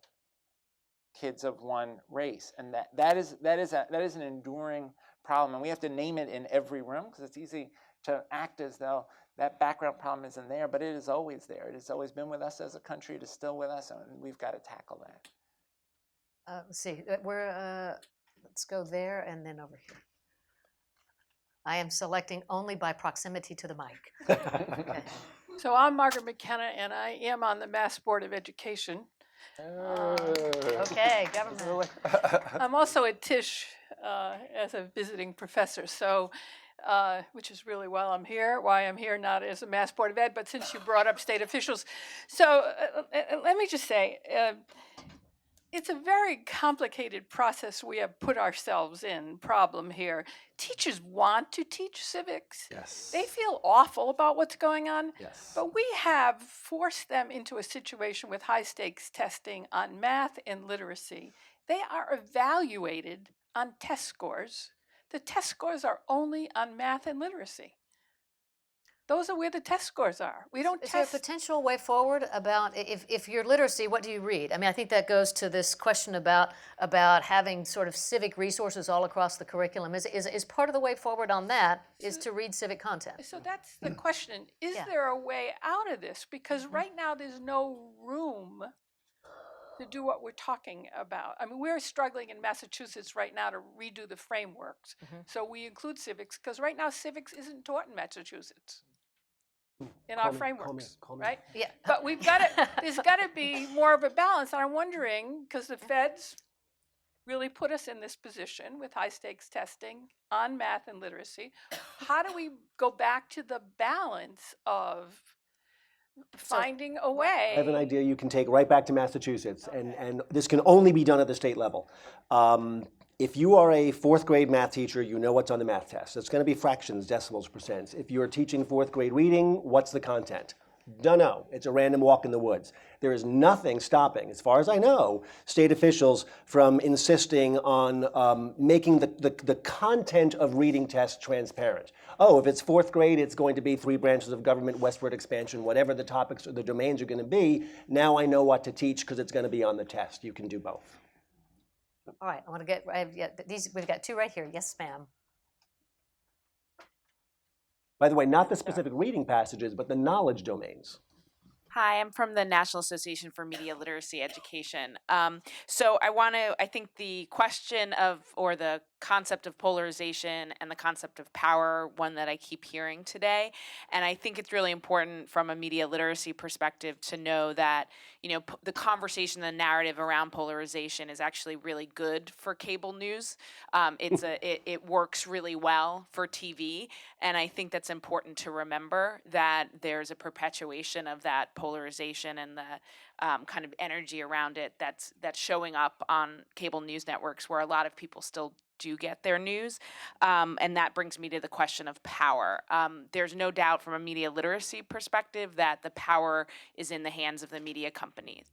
kids of one race, and that is an enduring problem, and we have to name it in every room, because it's easy to act as though that background problem isn't there, but it is always there. It has always been with us as a country. It is still with us, and we've got to tackle that. Let's see. Let's go there and then over here. I am selecting only by proximity to the mic. Okay. So I'm Margaret McKenna, and I am on the Mass Board of Education. Okay, government. I'm also at Tisch as a visiting professor, so which is really why I'm here, not as a Mass Board of Ed, but since you brought up state officials. So let me just say, it's a very complicated process we have put ourselves in, problem here. Teachers want to teach civics. Yes. They feel awful about what's going on. Yes. But we have forced them into a situation with high stakes testing on math and literacy. They are evaluated on test scores. The test scores are only on math and literacy. Those are where the test scores are. We don't Is there a test. potential way forward about if you're literacy, what do you read? I mean, I think that goes to this question about having sort of civic resources all across the curriculum. Is part of the way forward on that is to read civic content? So that's the question. Is Yeah. there a way out of this? Because right now there's no room to do what we're talking about. I mean, we're struggling in Massachusetts right now to redo the frameworks. So we include civics because right now civics isn't taught in Massachusetts in our frameworks, right? Yeah. But we've got to, there's got to be more of a balance. And I'm wondering, because the feds really put us in this position with high stakes testing on math and literacy, how do we go back to the balance of finding a way? I have an idea you can take right back to Massachusetts, and this can only be done at the state level. If you are a fourth grade math teacher, you know what's on the math test. It's going to be fractions, decimals, percents. If you're teaching fourth grade reading, what's the content? Dunno. It's a random walk in the woods. There is nothing stopping, as far as I know, state officials from insisting on making the content of reading tests transparent. Oh, if it's fourth grade, it's going to be 3 branches of government, westward expansion, whatever the topics or the domains are going to be. Now I know what to teach because it's going to be on the test. You can do both. All right, I want to get, we've got 2 right here. Yes, ma'am. By the way, not the specific reading passages, but the knowledge domains. Hi, I'm from the National Association for Media Literacy Education. So I think the question of, or the concept of polarization and the concept of power, one that I keep hearing today. And I think it's really important from a media literacy perspective to know that, you know, the conversation, the narrative around polarization is actually really good for cable news. It works really well for TV. And I think that's important to remember, that there's a perpetuation of that polarization and the kind of energy around it that's showing up on cable news networks where a lot of people still do get their news. And that brings me to the question of power. There's no doubt from a media literacy perspective that the power is in the hands of the media companies,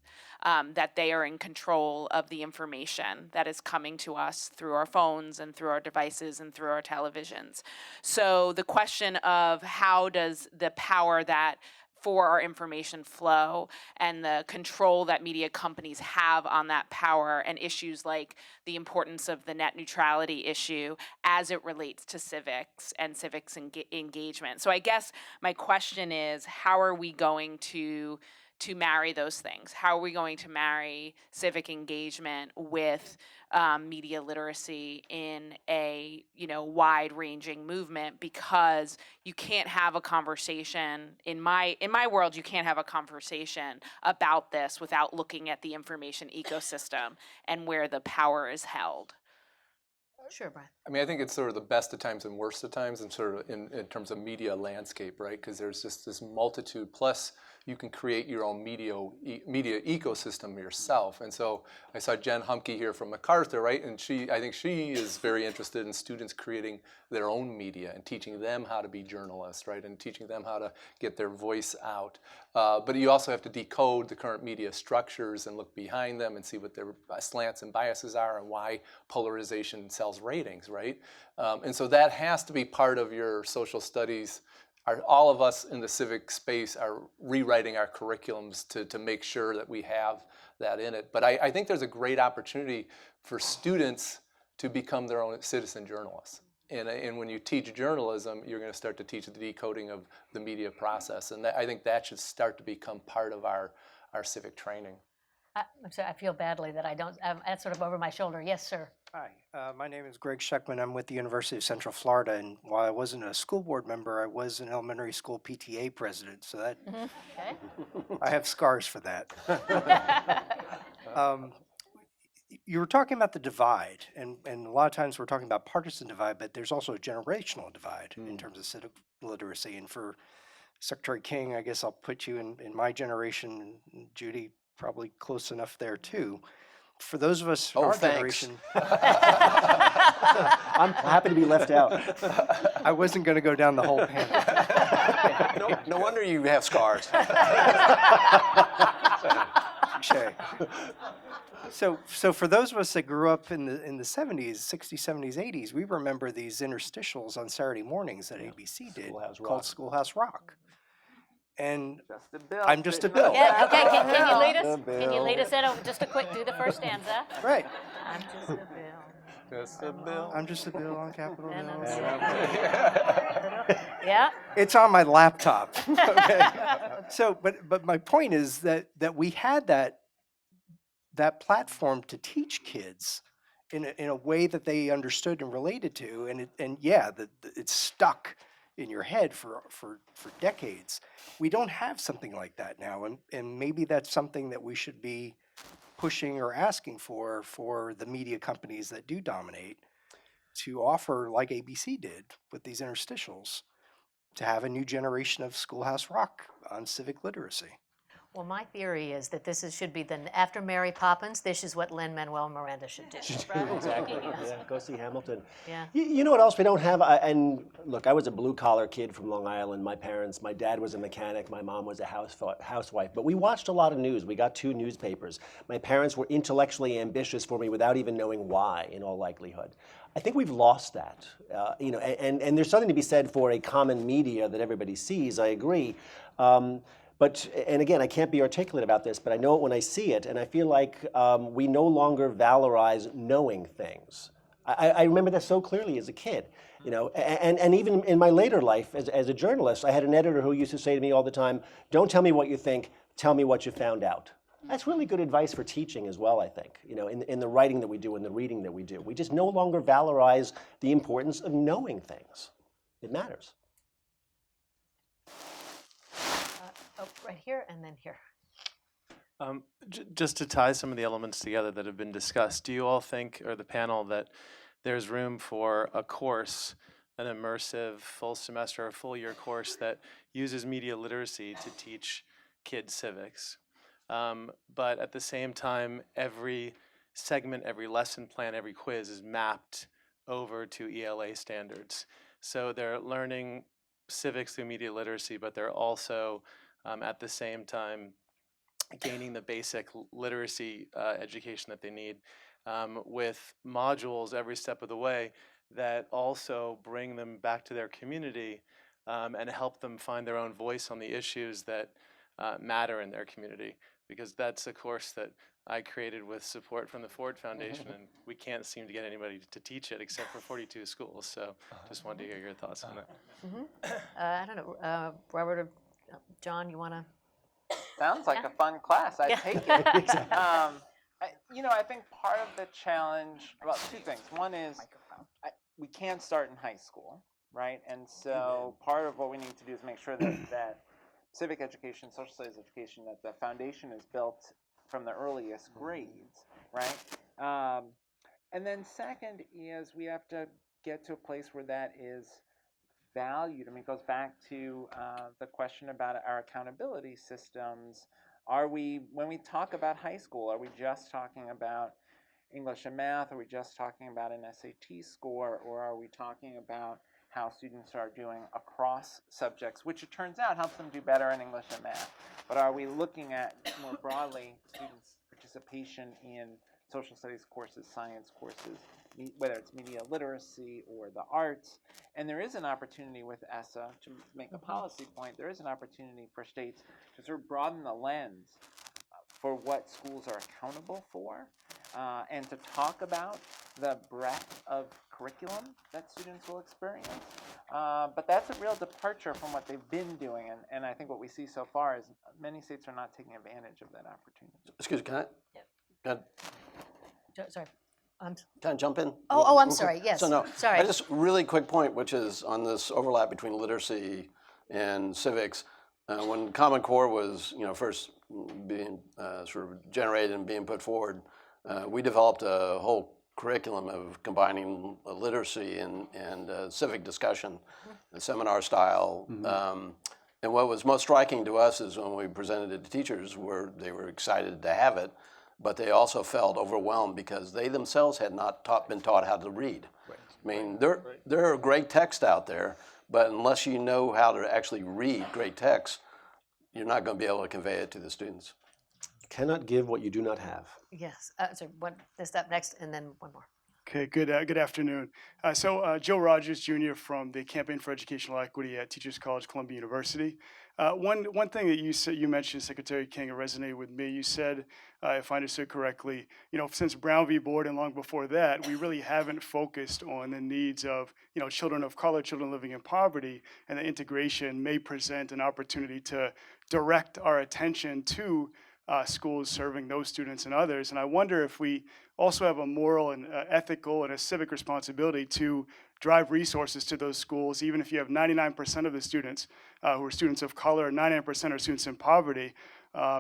that they are in control of the information that is coming to us through our phones and through our devices and through our televisions. So the question of how does the power that for our information flow and the control that media companies have on that power, and issues like the importance of the net neutrality issue as it relates to civics and civics engagement. So I guess my question is, how are we going to marry those things? How are we going to marry civic engagement with media literacy in a wide-ranging movement? Because you can't have a conversation in my world. You can't have a conversation about this without looking at the information ecosystem and where the power is held. Sure, Brian. I mean, I think it's sort of the best of times and worst of times, and sort of in terms of media landscape, right? Because there's just this multitude. Plus, you can create your own media ecosystem yourself. And so I saw Jen Humke here from MacArthur, right? And I think she is very interested in students creating their own media and teaching them how to be journalists, right? And teaching them how to get their voice out. But you also have to decode the current media structures and look behind them and see what their slants and biases are and why polarization sells ratings, right? And so that has to be part of your social studies. All of us in the civic space are rewriting our curriculums to make sure that we have that in it. But I think there's a great opportunity for students to become their own citizen journalists. And when you teach journalism, you're going to start to teach the decoding of the media process. And I think that should start to become part of our civic training. I'm sorry, I feel badly that I don't, that's sort of over my shoulder. Yes, sir. Hi, my name is Greg Schuchman. I'm with the University of Central Florida, and while I wasn't a school board member, I was an elementary school PTA president, so that Okay. I have scars for that. You were talking about the divide, and a lot of times we're talking about partisan divide, but there's also a generational divide in terms of civic literacy. And for Secretary King, I guess I'll put you in my generation, and Judy probably close enough there too. For those of us in our generation, I'm happy to be left out. I wasn't going to go down the whole panel. No wonder you have scars. Touché. So for those of us that grew up in the 70s, 60s, 70s, 80s, we remember these interstitials on Saturday mornings that ABC did called Schoolhouse Rock. And Just a bill. I'm just a bill. Yeah, okay, can you lead us? Can you lead us in? Just a quick, do the first stanza. Right. I'm just a bill. Just a bill. I'm just a bill on Capitol And I'm Hill. Yeah. It's on my laptop. Okay. So, but my point is that we had that platform to teach kids in a way that they understood and related to, and it's stuck in your head for decades. We don't have something like that now, and maybe that's something that we should be pushing or asking for the media companies that do dominate to offer, like ABC did with these interstitials, to have a new generation of Schoolhouse Rock on civic literacy. Well, my theory is that should be after Mary Poppins, this is what Lin-Manuel Miranda should do. Exactly. Yeah, go see Hamilton. Yeah. You know what else we don't have? And look, I was a blue-collar kid from Long Island. My dad was a mechanic. My mom was a housewife. But we watched a lot of news. We got 2 newspapers. My parents were intellectually ambitious for me without even knowing why, in all likelihood. I think we've lost that. And there's something to be said for a common media that everybody sees. I agree. And again, I can't be articulate about this, but I know it when I see it, and I feel like we no longer valorize knowing things. I remember that so clearly as a kid, and even in my later life as a journalist, I had an editor who used to say to me all the time, "Don't tell me what you think, tell me what you found out." That's really good advice for teaching as well, I think, in the writing that we do and the reading that we do. We just no longer valorize the importance of knowing things. It matters. Right here and then here. Just to tie some of the elements together that have been discussed, do you all think, or the panel, that there's room for a course, an immersive full semester or full year course that uses media literacy to teach kids civics? But at the same time, every segment, every lesson plan, every quiz is mapped over to ELA standards. So they're learning civics through media literacy, but they're also at the same time gaining the basic literacy education that they need with modules every step of the way that also bring them back to their community and help them find their own voice on the issues that matter in their community. Because that's a course that I created with support from the Ford Foundation, and we can't seem to get anybody to teach it except for 42 schools. So just wanted to hear your thoughts on that. I don't know, Robert or John, you want to? Sounds like Yeah. a fun class. I'd take it. I think part of the challenge, well, 2 things. One is we can't start in high school, right? And so part of what we need to do is make sure that civic education, social studies education, that the foundation is built from the earliest grades, right? And then second is we have to get to a place where that is valued. I mean, it goes back to the question about our accountability systems. When we talk about high school, are we just talking about English and math? Are we just talking about an SAT score? Or are we talking about how students are doing across subjects, which it turns out helps them do better in English and math? But are we looking at more broadly students' participation in social studies courses, science courses, whether it's media literacy or the arts? And there is an opportunity with ESSA, to make a policy point, there is an opportunity for states to sort of broaden the lens for what schools are accountable for, and to talk about the breadth of curriculum that students will experience, But that's a real departure from what they've been doing, and I think what we see so far is many states are not taking advantage of that opportunity. Excuse me, can Sorry. I jump in? Oh, I'm Okay. sorry. Yes. So no, Sorry. I just really quick point, which is on this overlap between literacy and civics. When Common Core was, first being sort of generated and being put forward, we developed a whole curriculum of combining literacy and civic discussion, seminar style. And what was most striking to us is when we presented it to teachers, they were excited to have it, but they also felt overwhelmed because they themselves had not been taught how to read. Right. I mean, there are great texts out there, but unless you know how to actually read great texts, you're not going to be able to convey it to the students. Cannot give what you do not have. Yes. So this step next, and then one more. Okay, good afternoon. Joe Rogers, Jr. from the Campaign for Educational Equity at Teachers College, Columbia University. One thing that you mentioned, Secretary King, it resonated with me. You said, if I understood correctly, since Brown v. Board and long before that, we really haven't focused on the needs of, children of color, children living in poverty, and the integration may present an opportunity to direct our attention to schools serving those students and others. And I wonder if we also have a moral and ethical and a civic responsibility to drive resources to those schools, even if you have 99% of the students who are students of color, 99% are students in poverty,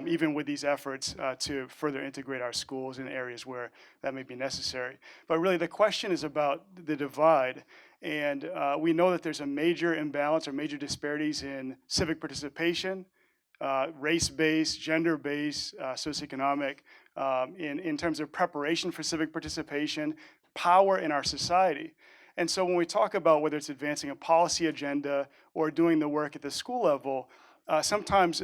even with these efforts to further integrate our schools in areas where that may be necessary. But really the question is about the divide. And we know that there's a major imbalance or major disparities in civic participation, race-based, gender-based, socioeconomic, in terms of preparation for civic participation, power in our society. And so when we talk about whether it's advancing a policy agenda or doing the work at the school level, sometimes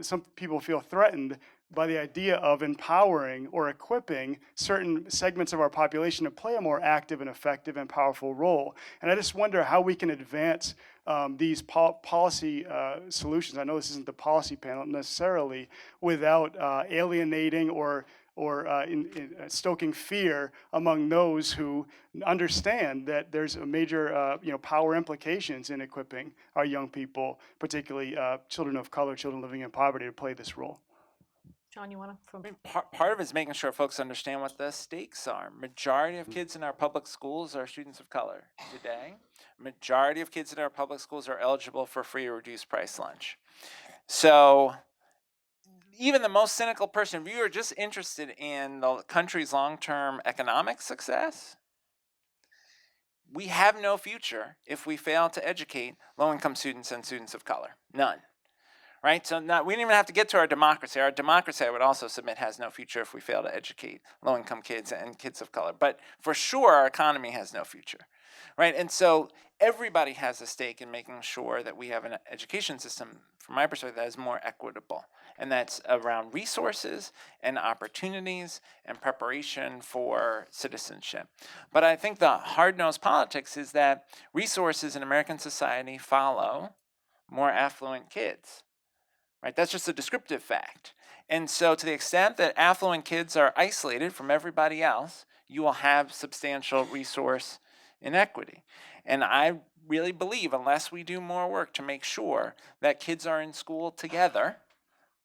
some people feel threatened by the idea of empowering or equipping certain segments of our population to play a more active and effective and powerful role. And I just wonder how we can advance these policy solutions. I know this isn't the policy panel necessarily, without alienating or stoking fear among those who understand that there's a major power implications in equipping our young people, particularly children of color, children living in poverty, to play this role. John, you want to? Part of it is making sure folks understand what the stakes are. Majority of kids in our public schools are students of color today. Majority of kids in our public schools are eligible for free or reduced price lunch. So even the most cynical person, if you are just interested in the country's long-term economic success, we have no future if we fail to educate low-income students and students of color. None. Right? So we didn't even have to get to our democracy. Our democracy, I would also submit, has no future if we fail to educate low-income kids and kids of color. But for sure, our economy has no future. Right? And so everybody has a stake in making sure that we have an education system, from my perspective, that is more equitable. And that's around resources and opportunities and preparation for citizenship. But I think the hard-nosed politics is that resources in American society follow more affluent kids. Right? That's just a descriptive fact. And so to the extent that affluent kids are isolated from everybody else, you will have substantial resource inequity. And I really believe unless we do more work to make sure that kids are in school together,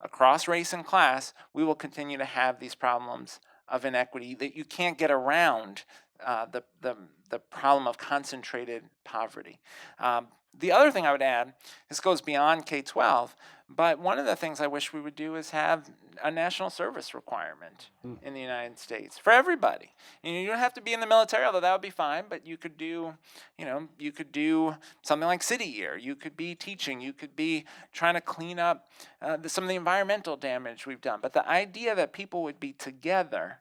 across race and class, we will continue to have these problems of inequity that you can't get around the problem of concentrated poverty. The other thing I would add, this goes beyond K-12, but one of the things I wish we would do is have a national service requirement in the United States for everybody. You don't have to be in the military, although that would be fine, but you could do, you could do something like City Year. You could be teaching. You could be trying to clean up some of the environmental damage we've done. But the idea that people would be together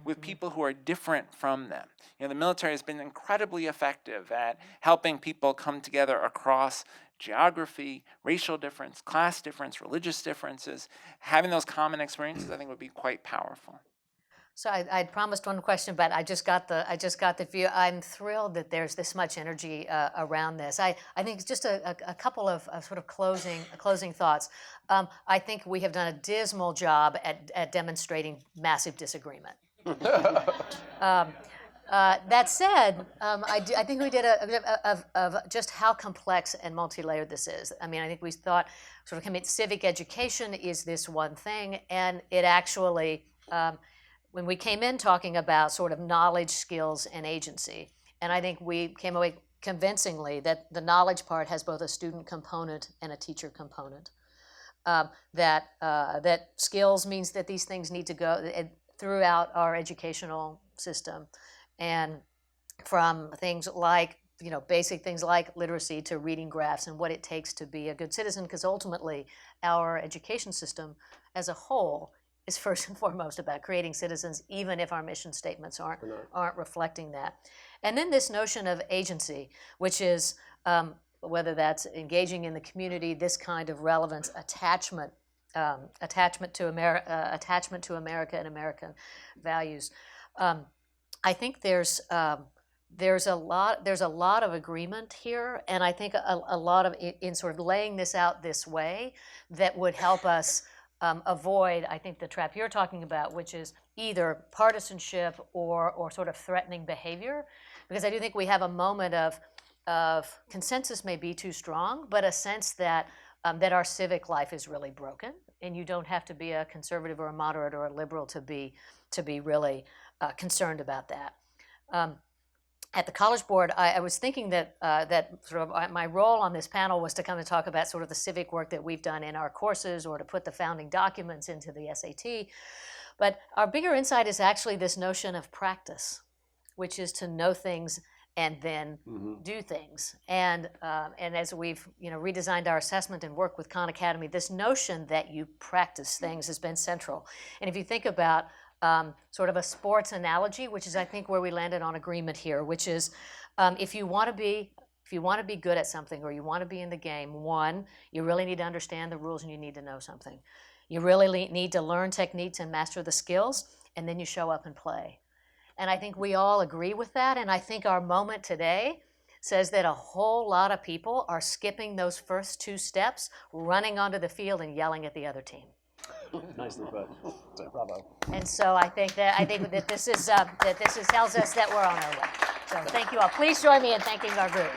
with people who are different from them. The military has been incredibly effective at helping people come together across geography, racial difference, class difference, religious differences. Having those common experiences, I think, would be quite powerful. So I'd promised one question, but I just got the view. I'm thrilled that there's this much energy around this. I think it's just a couple of sort of closing thoughts. I think we have done a dismal job at demonstrating massive disagreement. That said, I think we did a bit of just how complex and multi-layered this is. I mean, I think we thought sort of civic education is this one thing, and it actually, when we came in talking about sort of knowledge, skills, and agency, and I think we came away convincingly that the knowledge part has both a student component and a teacher component. That skills means that these things need to go throughout our educational system. And from things like, basic things like literacy to reading graphs and what it takes to be a good citizen, because ultimately our education system as a whole is first and foremost about creating citizens, even if our mission statements aren't reflecting that. And then this notion of agency, which is whether that's engaging in the community, this kind of relevance, attachment to America and American values. I think there's a lot of agreement here, and I think a lot of in sort of laying this out this way that would help us avoid, I think, the trap you're talking about, which is either partisanship or sort of threatening behavior, because I do think we have a moment of consensus may be too strong, but a sense that that our civic life is really broken, and you don't have to be a conservative or a moderate or a liberal to be really concerned about that. At the College Board, I was thinking that sort of my role on this panel was to come and talk about sort of the civic work that we've done in our courses or to put the founding documents into the SAT. But our bigger insight is actually this notion of practice, which is to know things and then do things. And as we've redesigned our assessment and work with Khan Academy, this notion that you practice things has been central. And if you think about sort of a sports analogy, which is I think where we landed on agreement here, which is if you want to be good at something or you want to be in the game, one, you really need to understand the rules and you need to know something. You really need to learn techniques and master the skills, and then you show up and play. And I think we all agree with that, and I think our moment today says that a whole lot of people are skipping those first two steps, running onto the field and yelling at the other team. Nicely put. Bravo. And so I think that this tells us that we're on our way. So thank you all. Please join me in thanking our group.